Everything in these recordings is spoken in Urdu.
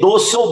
200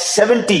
70।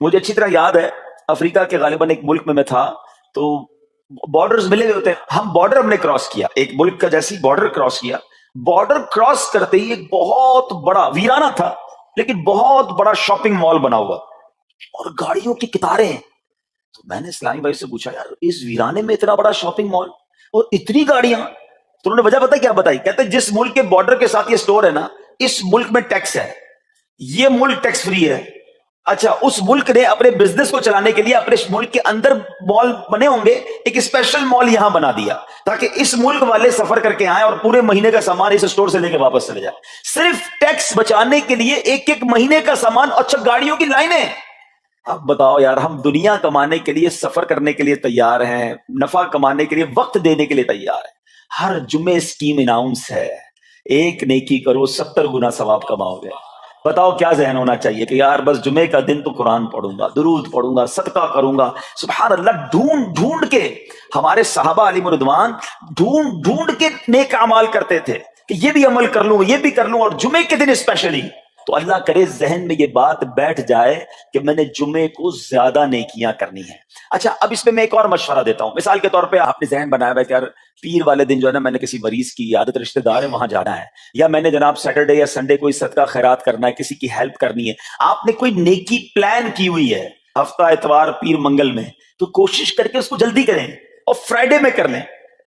مجھے اچھی طرح یاد ہے افریقہ کے غالباً ایک ملک میں تھا، تو بارڈرز ملے ہوئے ہوتے ہیں، ہم بارڈر ہم نے کراس کیا، ایک ملک کا جیسی بارڈر کراس کیا، بارڈر کراس کرتے ہی ایک بہت بڑا ویرانہ تھا لیکن بہت بڑا شاپنگ مال بنا ہوا اور گاڑیوں کی قطاریں ہیں۔ تو میں نے اسلامی بھائی سے پوچھا یار اس ویرانے میں اتنا بڑا شاپنگ مال اور اتنی گاڑیاں، تو انہوں نے وجہ پتہ کیا بتائی، کہتے ہیں جس ملک کے بارڈر کے ساتھ یہ سٹور ہے نا، اس ملک میں ٹیکس ہے، یہ ملک ٹیکس فری ہے۔ اچھا اس ملک نے اپنے بزنس کو چلانے کے لیے اپنے ملک کے اندر مال بنے ہوں گے، ایک اسپیشل مال یہاں بنا دیا تاکہ اس ملک والے سفر کر کے آئیں اور پورے مہینے کا سامان اس سٹور سے لے کے واپس چلے جائیں، صرف ٹیکس بچانے کے لیے ایک ایک مہینے کا سامان۔ اچھا گاڑیوں کی لائنیں، اب بتاؤ یار ہم دنیا کمانے کے لیے، سفر کرنے کے لیے تیار ہیں، نفع کمانے کے لیے وقت دینے کے لیے تیار ہیں، ہر جمعے اسکیم اناؤنس ہے، ایک نیکی کرو 70 گنا ثواب کماؤ گے۔ بتاؤ کیا ذہن ہونا چاہیے کہ یار بس جمعے کا دن تو قرآن پڑھوں گا، درود پڑھوں گا، صدقہ کروں گا۔ سبحان اللہ، ڈھونڈ ڈھونڈ کے ہمارے صحابہ علیہ رضوان ڈھونڈ ڈھونڈ کے نیک اعمال کرتے تھے کہ یہ بھی عمل کر لوں، یہ بھی کر لوں، اور جمعے کے دن اسپیشلی۔ تو اللہ کرے ذہن میں یہ بات بیٹھ جائے کہ میں نے جمعے کو زیادہ نیکیاں کرنی ہیں۔ اچھا اب اس پہ میں ایک اور مشورہ دیتا ہوں، مثال کے طور پہ آپ نے ذہن بنایا ہے کہ یار پیر والے دن جو ہے نا میں نے کسی مریض کی عادت رشتہ دار ہے وہاں جانا ہے، یا میں نے جناب سیٹرڈے یا سنڈے کوئی صدقہ خیرات کرنا ہے، کسی کی ہیلپ کرنی ہے، آپ نے کوئی نیکی پلان کی ہوئی ہے ہفتہ اتوار پیر منگل میں، تو کوشش کر کے اس کو جلدی کریں اور فرائیڈے میں کر لیں۔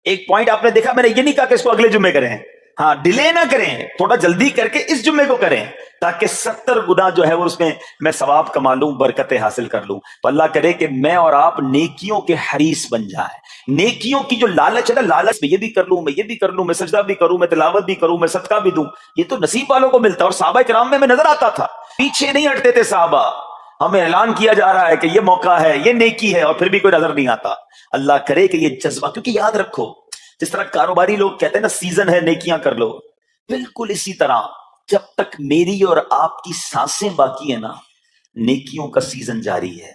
ایک پوائنٹ آپ نے دیکھا، میں نے یہ نہیں کہا کہ اس کو اگلے جمعے کریں، ہاں ڈیلے نہ کریں، تھوڑا جلدی کر کے اس جمعے کو کریں تاکہ 70 گنا جو ہے وہ اس میں ثواب کما لوں، برکتیں حاصل کر لوں۔ تو اللہ کرے کہ میں اور آپ نیکیوں کے حریص بن جائیں، نیکیوں کی جو لالچ ہے نا، لالچ میں یہ بھی کر لوں، میں یہ بھی کر لوں، میں سجدہ بھی کروں، میں تلاوت بھی کروں، میں صدقہ بھی دوں، یہ تو نصیب والوں کو ملتا ہے۔ اور صحابہ کرام میں نظر آتا تھا، پیچھے نہیں ہٹتے تھے صحابہ، ہمیں اعلان کیا جا رہا ہے کہ یہ موقع ہے، یہ نیکی ہے، اور پھر بھی کوئی نظر نہیں آتا۔ اللہ کرے کہ یہ جذبہ، کیونکہ یاد رکھو جس طرح کاروباری لوگ کہتے ہیں نا سیزن ہے نیکیاں کر لو، بالکل اسی طرح جب تک میری اور آپ کی سانسیں باقی ہیں نا، نیکیوں کا سیزن جاری ہے،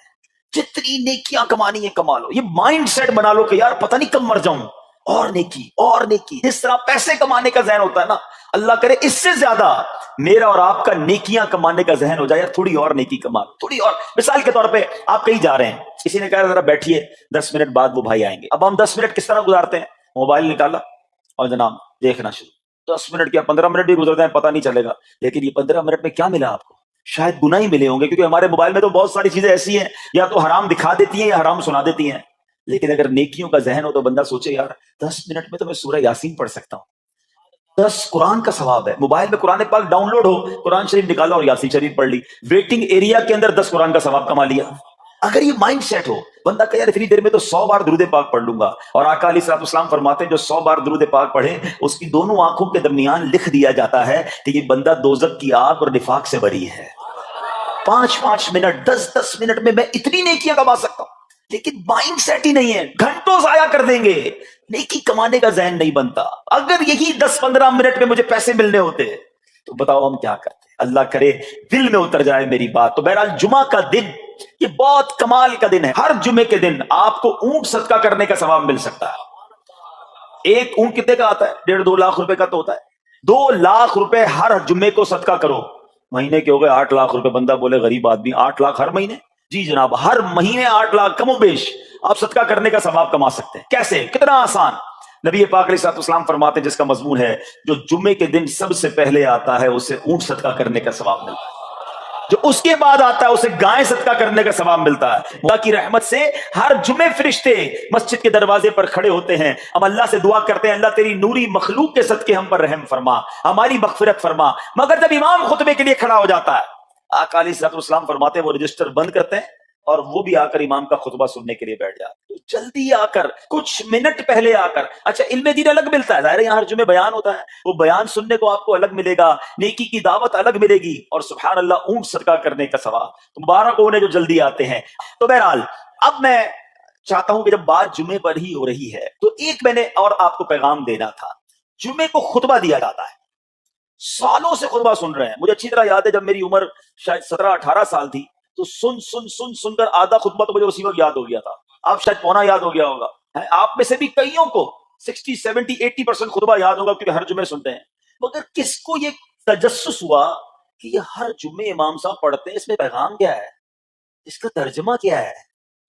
جتنی نیکیاں کمانی ہے کما لو۔ یہ مائنڈ سیٹ بنا لو کہ یار پتہ نہیں کب مر جاؤں، اور نیکی اور نیکی۔ جس طرح پیسے کمانے کا ذہن ہوتا ہے نا، اللہ کرے اس سے زیادہ میرا اور آپ کا نیکیاں کمانے کا ذہن ہو جائے، یار تھوڑی اور نیکی کما، تھوڑی اور۔ مثال کے طور پہ آپ کہیں جا رہے ہیں، کسی نے کہا ذرا بیٹھیے 10 منٹ بعد وہ بھائی آئیں گے، اب ہم 10 منٹ کس طرح گزارتے ہیں؟ موبائل نکالا اور جناب دیکھنا شروع، 10 منٹ کیا 15 منٹ بھی گزرتے ہیں پتہ نہیں چلے گا، لیکن یہ 15 منٹ میں کیا ملا آپ کو؟ شاید گناہ ہی ملے ہوں گے، کیونکہ ہمارے موبائل میں تو بہت ساری چیزیں ایسی ہیں یا تو حرام دکھا دیتی ہیں یا حرام سنا دیتی ہیں، لیکن اگر نیکیوں کا ذہن ہو تو بندہ سوچے یار 10 منٹ میں تو میں سورہ یاسین پڑھ سکتا ہوں، 10 قرآن کا ثواب ہے، موبائل میں قرآن پاک ڈاؤن لوڈ ہو، قرآن شریف نکالا اور یاسین شریف پڑھ لی، ویٹنگ ایریا کے اندر 10 قرآن کا ثواب کما لیا۔ اگر یہ مائنڈ سیٹ ہو، بندہ کہ یار اتنی دیر میں تو 100 بار درود پاک پڑھ لوں گا، اور آقا علیہ الصلوۃ والسلام فرماتے ہیں جو 100 بار درود پاک پڑھے اس کی دونوں آنکھوں کے درمیان لکھ دیا جاتا ہے کہ یہ بندہ دوزخ کی آگ اور نفاق سے بری ہے۔ 5 منٹ 10 منٹ میں میں اتنی نیکیاں کما سکتا ہوں، لیکن مائنڈ سیٹ ہی نہیں ہے، گھنٹوں ضائع کر دیں گے، نیکی کمانے کا ذہن نہیں بنتا۔ اگر یہی 10-15 منٹ میں مجھے پیسے ملنے ہوتے تو بتاؤ ہم کیا کرتے؟ اللہ کرے دل میں اتر جائے میری بات۔ تو بہرحال جمعہ کا دن یہ بہت کمال کا دن ہے، ہر جمعے کے دن آپ کو اونٹ صدقہ کرنے کا ثواب مل سکتا ہے۔ ایک اونٹ کتنے کا آتا ہے؟ 1.5-2 لاکھ روپے کا تو ہوتا ہے، 2 لاکھ روپے ہر جمعے کو صدقہ کرو، مہینے کے ہو گئے 8 لاکھ روپے۔ بندہ بولے غریب آدمی 8 لاکھ ہر مہینے؟ جی جناب، ہر مہینے 8 لاکھ کم و بیش آپ صدقہ کرنے کا ثواب کما سکتے ہیں۔ کیسے؟ کتنا آسان۔ نبی پاک علیہ الصلوۃ والسلام فرماتے ہیں جس کا مضمون ہے جو جمعے کے دن سب سے پہلے آتا ہے اسے اونٹ صدقہ کرنے کا ثواب ملتا ہے، جو اس کے بعد آتا ہے اسے گائے صدقہ کرنے کا ثواب ملتا ہے۔ اللہ کی رحمت سے ہر جمعے فرشتے مسجد کے دروازے پر کھڑے ہوتے ہیں، ہم اللہ سے دعا کرتے ہیں اللہ تیری نوری مخلوق کے صدقے ہم پر رحم فرما، ہماری مغفرت فرما۔ مگر جب امام خطبے کے لیے کھڑا ہو جاتا ہے، آقا علیہ الصلوۃ والسلام فرماتے ہیں وہ رجسٹر بند کرتے ہیں اور وہ بھی آ کر امام کا خطبہ سننے کے لیے بیٹھ جاتے ہیں۔ تو جلدی آ کر، کچھ منٹ پہلے آ کر، اچھا علم دین الگ ملتا ہے، ظاہر ہے یہاں ہر جمعے بیان ہوتا ہے، وہ بیان سننے کو آپ کو الگ ملے گا، نیکی کی دعوت الگ ملے گی، اور سبحان اللہ اونٹ صدقہ کرنے کا ثواب۔ تو مبارک ہو انہیں جو جلدی آتے ہیں۔ تو بہرحال اب میں چاہتا ہوں کہ جب بات جمعے پر ہی ہو رہی ہے تو ایک میں نے اور آپ کو پیغام دینا تھا۔ جمعے کو خطبہ دیا جاتا ہے، سالوں سے خطبہ سن رہے ہیں، مجھے اچھی طرح یاد ہے جب میری عمر شاید 17-18 سال تھی تو سن کر آدھا خطبہ تو مجھے اسی وقت یاد ہو گیا تھا، اب شاید پونا یاد ہو گیا ہوگا، آپ میں سے بھی کئیوں کو 60, 70, 80% خطبہ یاد ہوگا کیونکہ ہر جمعے سنتے ہیں۔ مگر کس کو یہ تجسس ہوا کہ یہ ہر جمعے امام صاحب پڑھتے ہیں، اس میں پیغام کیا ہے؟ اس کا ترجمہ کیا ہے؟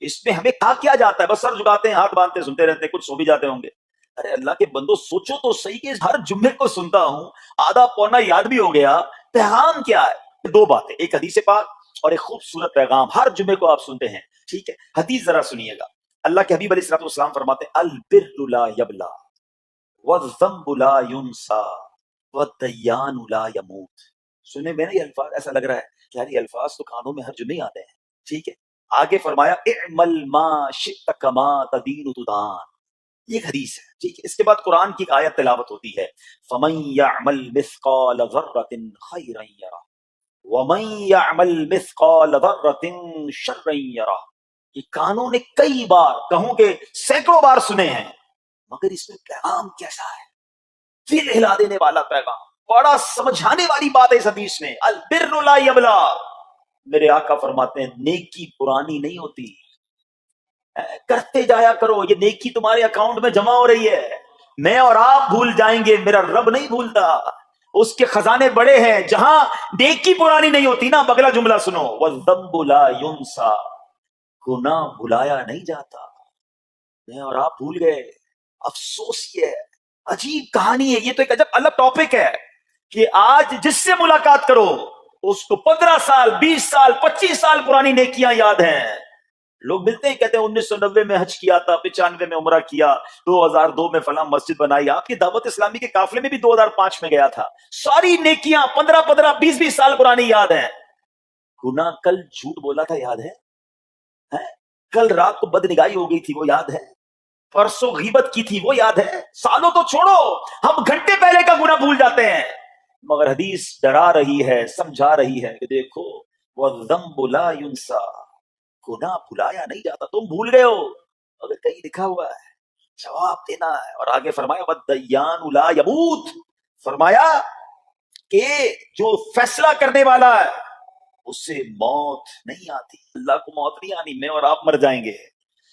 اس میں ہمیں کہا کیا جاتا ہے؟ بس سر جھکاتے ہیں، ہاتھ باندھتے سنتے رہتے ہیں، کچھ سو بھی جاتے ہوں گے۔ ارے اللہ کے بندو سوچو تو صحیح کہ ہر جملے کو سنتا ہوں، آدھا پونا یاد بھی ہو گیا، پیغام کیا ہے؟ دو باتیں، ایک حدیث پاک اور ایک خوبصورت پیغام، ہر جملے کو آپ سنتے ہیں، ٹھیک ہے؟ حدیث ذرا سنیے گا۔ اللہ کے حبیب علیہ الصلوۃ والسلام فرماتے ہیں البر لا یبلا والذنب لا ینسا والدیان لا یموت۔ سننے میں نا یہ الفاظ ایسا لگ رہا ہے کہ یار یہ الفاظ تو کانوں میں ہر جملے آتے ہیں، ٹھیک ہے؟ آگے فرمایا اعمل ما شئت کما تدین تدان، یہ ایک حدیث ہے، ٹھیک ہے؟ اس کے بعد قرآن کی ایک آیت تلاوت ہوتی ہے فمن یعمل مثقال ذرۃ خیرا یرہ ومن یعمل مثقال ذرۃ شرا یرہ۔ یہ کانوں نے کئی بار، کہوں کہ سینکڑوں بار سنے ہیں، مگر اس میں پیغام کیسا ہے؟ دل ہلا دینے والا پیغام، بڑا سمجھانے والی بات ہے اس حدیث میں۔ البر لا یبلا، میرے آقا فرماتے ہیں نیکی پرانی نہیں ہوتی، کرتے جایا کرو، یہ نیکی تمہارے اکاؤنٹ میں جمع ہو رہی ہے۔ میں اور آپ بھول جائیں گے، میرا رب نہیں بھولتا، اس کے خزانے بڑے ہیں۔ جہاں نیکی پرانی نہیں ہوتی نا، اگلا جملہ سنو، والذنب لا ینسا، گناہ بھلایا نہیں جاتا۔ میں اور آپ بھول گئے، افسوس یہ ہے، عجیب کہانی ہے، یہ تو ایک عجب الگ ٹاپک ہے کہ آج جس سے ملاقات کرو اس کو 15 سال 20 سال 25 سال پرانی نیکیاں یاد ہیں۔ لوگ ملتے ہیں کہتے ہیں 1990 میں حج کیا تھا، 95 میں عمرہ کیا، 2002 میں فلاں مسجد بنائی۔ آپ کی دعوت اسلامی کے قافلے میں بھی 2005 میں گیا تھا۔ ساری نیکیاں 15 20 سال پرانی یاد ہیں۔ گناہ کل جھوٹ بولا تھا یاد ہے؟ کل رات کو بدنگاہی ہو گئی تھی وہ یاد ہے؟ پرسوں غیبت کی تھی وہ یاد ہے؟ سالوں تو چھوڑو، ہم گھنٹے پہلے کا گناہ بھول جاتے ہیں۔ مگر حدیث ڈرا رہی ہے، سمجھا رہی ہے کہ دیکھو والذنب لا ینسا، گناہ بھلایا نہیں جاتا، تم بھول گئے ہو اگر کہیں لکھا ہوا ہے جواب دینا ہے۔ اور آگے فرمایا والدیان لا یموت، فرمایا کہ جو فیصلہ کرنے والا ہے اس سے موت نہیں آتی۔ اللہ کو موت نہیں آنی، میں اور آپ مر جائیں گے۔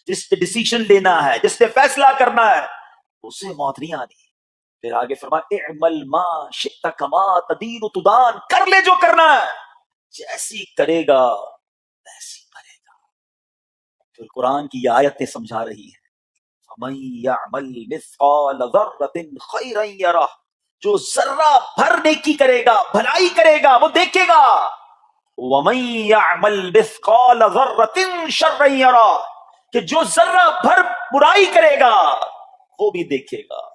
جس پہ ڈیسیشن لینا ہے، جس پہ فیصلہ کرنا ہے، اسے موت نہیں آنی۔ پھر آگے فرمایا اعمل ما شئت کما تدین تدان، کر لے جو کرنا ہے، جیسی کرے گا ویسی کرے گا۔ پھر قرآن کی یہ آیتیں سمجھا رہی ہیں فمن یعمل مثقال ذرۃ خیرا یرہ، جو ذرہ بھر نیکی کرے گا، بھلائی کرے گا، وہ دیکھے گا۔ ومن یعمل مثقال ذرۃ شرا یرہ، کہ جو ذرہ بھر برائی کرے گا وہ بھی دیکھے گا۔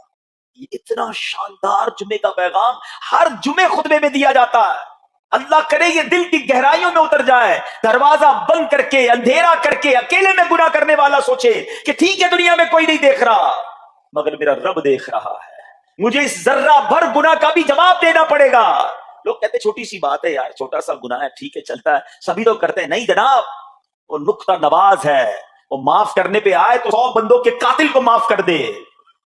یہ اتنا شاندار جمعے کا پیغام ہر جمعے خطبے میں دیا جاتا ہے۔ اللہ کرے یہ دل کی گہرائیوں میں اتر جائے، دروازہ بند کر کے، اندھیرا کر کے، اکیلے میں گناہ کرنے والا سوچے کہ ٹھیک ہے دنیا میں کوئی نہیں دیکھ رہا مگر میرا رب دیکھ رہا ہے، مجھے اس ذرہ بھر گناہ کا بھی جواب دینا پڑے گا۔ لوگ کہتے چھوٹی سی بات ہے یار، چھوٹا سا گناہ ہے، ٹھیک ہے چلتا ہے، سبھی لوگ کرتے ہیں۔ نہیں جناب، وہ نقطہ نواز ہے، وہ معاف کرنے پہ آئے تو 100 بندوں کے قاتل کو معاف کر دے،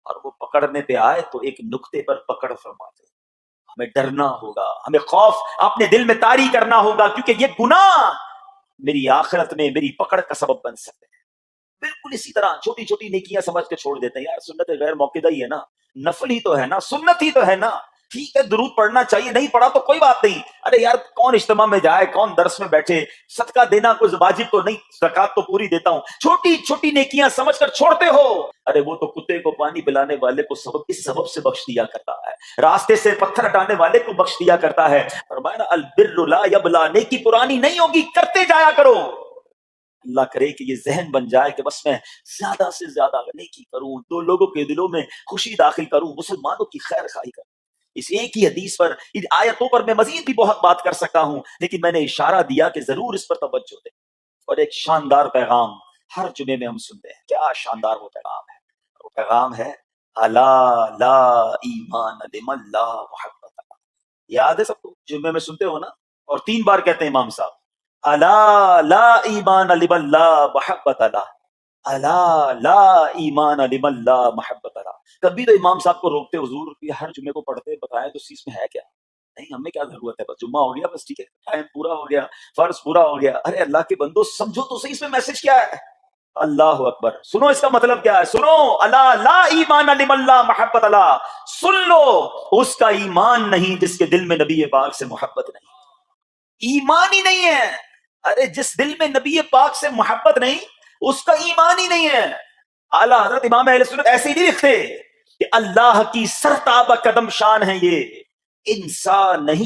اور وہ پکڑنے پہ آئے تو ایک نقطے پر پکڑ فرما دے۔ ہمیں ڈرنا ہوگا، ہمیں خوف اپنے دل میں طاری کرنا ہوگا، کیونکہ یہ گناہ میری آخرت میں میری پکڑ کا سبب بن سکتے ہیں۔ بالکل اسی طرح چھوٹی چھوٹی نیکیاں سمجھ کے چھوڑ دیتے ہیں، یار سنت غیر موقعہ ہی ہے نا، نفل ہی تو ہے نا، سنت ہی تو ہے نا، ٹھیک ہے درود پڑھنا چاہیے، نہیں پڑھا تو کوئی بات نہیں۔ ارے یار کون اجتماع میں جائے، کون درس میں بیٹھے، صدقہ دینا کوئی واجب تو نہیں، زکات تو پوری دیتا ہوں، چھوٹی چھوٹی نیکیاں سمجھ کر چھوڑتے ہو۔ ارے وہ تو کتے کو پانی پلانے والے کو اس سبب سے بخش دیا کرتا ہے، راستے سے پتھر ہٹانے والے کو بخش دیا کرتا ہے۔ فرمایا نا البر لا یبلا، نیکی پرانی نہیں ہوگی، کرتے جایا کرو۔ اللہ کرے کہ یہ ذہن بن جائے کہ بس میں زیادہ سے زیادہ نیکی کروں، دو لوگوں کے دلوں میں خوشی داخل کروں، مسلمانوں کی خیر خواہی کروں۔ اس ایک ہی حدیث پر، ان آیتوں پر میں مزید بھی بہت بات کر سکتا ہوں، لیکن میں نے اشارہ دیا کہ ضرور اس پر توجہ دیں۔ اور ایک شاندار پیغام ہر جمعے میں ہم سنتے ہیں، کیا شاندار وہ پیغام ہے، وہ پیغام ہے الا لا ایمان لمن لا محبت له۔ یاد ہے سب کو، جمعے میں سنتے ہو نا، اور 3 بار کہتے ہیں امام صاحب الا لا ایمان لمن لا محبت له، الا لا ایمان لمن لا محبت له۔ کبھی تو امام صاحب کو روکتے، حضور یہ ہر جمعے کو پڑھتے بتائیں تو اس چیز میں ہے کیا؟ نہیں ہمیں کیا ضرورت ہے، بس جمعہ ہو گیا، بس ٹھیک ہے، ٹائم پورا ہو گیا، فرض پورا ہو گیا۔ ارے اللہ کے بندو سمجھو تو صحیح، اس میں میسج کیا ہے؟ اللہ اکبر، سنو اس کا مطلب کیا ہے، سنو الا لا ایمان لمن لا محبت له، سن لو اس کا ایمان نہیں جس کے دل میں نبی پاک سے محبت نہیں، ایمان ہی نہیں ہے۔ ارے جس دل میں نبی پاک سے محبت نہیں اس کا ایمان ہی نہیں ہے. اعلیٰ حضرت امام اہل سنت ایسے ہی نہیں لکھتے کہ اللہ کی سرتابہ قدم شان ہے یہ انسان نہیں.